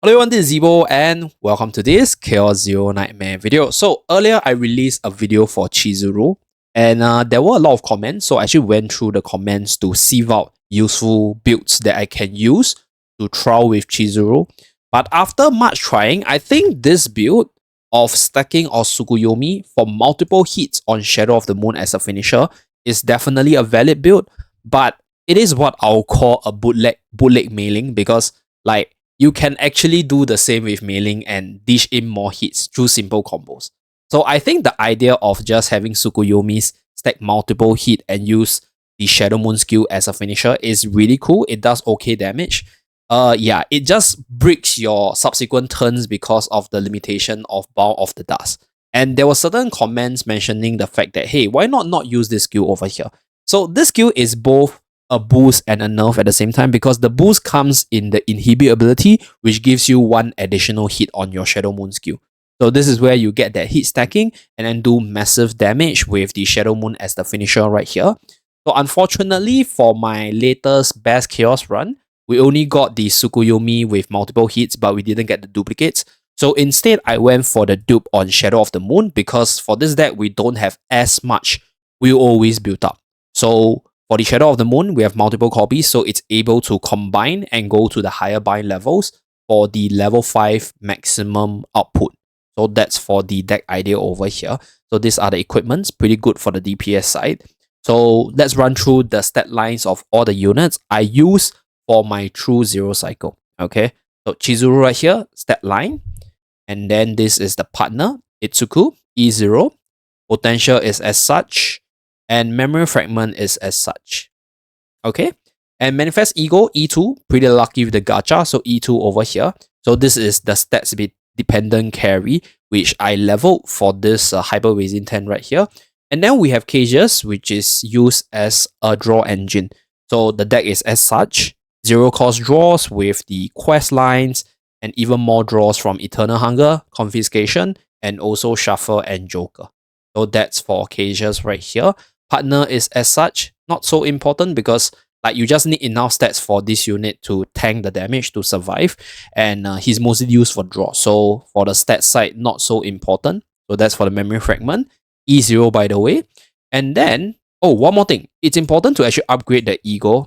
Hello everyone, this is Zeeebo and welcome to this Chaos Zero Nightmare video. So earlier I released a video for Chizuru and there were a lot of comments, so I actually went through the comments to sieve out useful builds that I can use to trial with Chizuru. But after much trying, I think this build of stacking or Tsukuyomi for multiple hits on Shadow of the Moon as a finisher is definitely a valid build, but it is what I'll call a bootleg mailing because you can actually do the same with mailing and dish in more hits through simple combos. So I think the idea of just having Tsukuyomis stack multiple hit and use the Shadow Moon skill as a finisher is really cool. It does okay damage. Yeah, it just breaks your subsequent turns because of the limitation of Bound of the Dust. And there were certain comments mentioning the fact that, hey, why not use this skill over here? So this skill is both a boost and a nerf at the same time because the boost comes in the inhibit ability, which gives you one additional hit on your Shadow Moon skill. So this is where you get that hit stacking and then do massive damage with the Shadow Moon as the finisher right here. So unfortunately for my latest best chaos run, we only got the Tsukuyomi with multiple hits, but we didn't get the duplicates. So instead, I went for the dupe on Shadow of the Moon because for this deck, we don't have as much we always built up. So for the Shadow of the Moon, we have multiple copies, so it's able to combine and go to the higher bind levels for the level 5 maximum output. So that's for the deck idea over here. So these are the equipments, pretty good for the DPS side. So let's run through the stat lines of all the units I use for my true zero cycle. Okay, so Chizuru right here, stat line. And then this is the partner, Itsuku, E0. Potential is as such. And memory fragment is as such. Okay. And manifest ego, E2, pretty lucky with the gacha. So E2 over here. So this is the stats dependent carry, which I leveled for this Hyper Resin 10 right here. And then we have cages, which is used as a draw engine. So the deck is as such. Zero cost draws with the quest lines and even more draws from Eternal Hunger, Confiscation, and also Shuffle and Joker. So that's for cages right here. Partner is as such, not so important because you just need enough stats for this unit to tank the damage to survive, and he's mostly used for draw. So for the stat side, not so important. So that's for the memory fragment. E0 by the way. And then, one more thing. It's important to actually upgrade the ego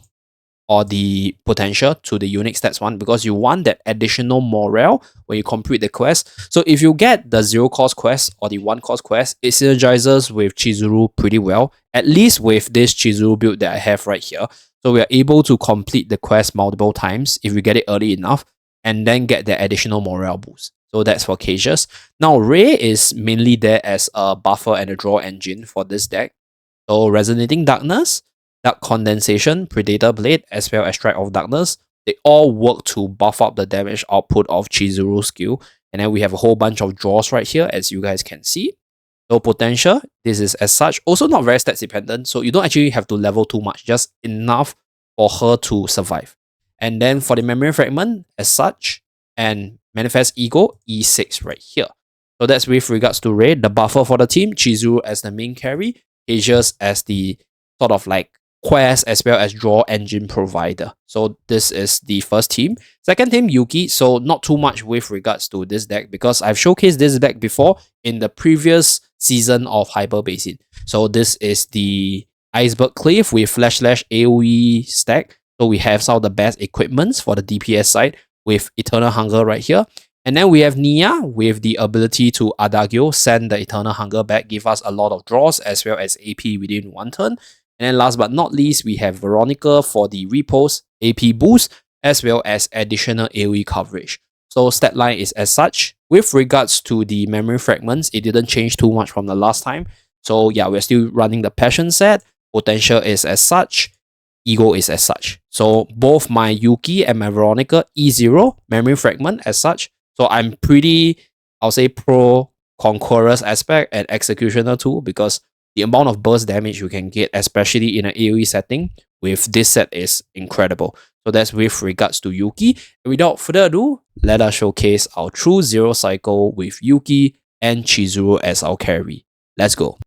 or the potential to the unique stats one because you want that additional morale when you complete the quest. So if you get the 0 cost quest or the 1 cost quest, it synergizes with Chizuru pretty well, at least with this Chizuru build that I have right here. So we are able to complete the quest multiple times if we get it early enough and then get the additional morale boost. So that's for cages. Now Ray is mainly there as a buffer and a draw engine for this deck. So Resonating Darkness, Dark Condensation, Predator Blade, as well as Strike of Darkness, they all work to buff up the damage output of Chizuru's skill. And then we have a whole bunch of draws right here, as you guys can see. So potential, this is as such, also not very stats dependent, so you don't actually have to level too much, just enough for her to survive. And then for the memory fragment, as such, and manifest ego, E6 right here. So that's with regards to Ray, the buffer for the team, Chizuru as the main carry, Aegis as the sort of quest as well as draw engine provider. So this is the first team. Second team, Yuki. So not too much with regards to this deck because I've showcased this deck before in the previous season of Hyper Basin. So this is the Iceberg Cliff with Flash Slash AoE stack. So we have some of the best equipments for the DPS side with Eternal Hunger right here. And then we have Nia with the ability to Adagio, send the Eternal Hunger back, give us a lot of draws as well as AP within one turn. And then last but not least, we have Veronica for the repost, AP boost, as well as additional AoE coverage. So stat line is as such. With regards to the memory fragments, it didn't change too much from the last time. So yeah, we're still running the passion set. Potential is as such. Ego is as such. So both my Yuki and my Veronica, E0, memory fragment as such. So I'm pretty, I'll say pro Conqueror's aspect and Executioner too because the amount of burst damage you can get, especially in an AoE setting, with this set is incredible. So that's with regards to Yuki. And without further ado, let us showcase our true zero cycle with Yuki and Chizuru as our carry. Let's go.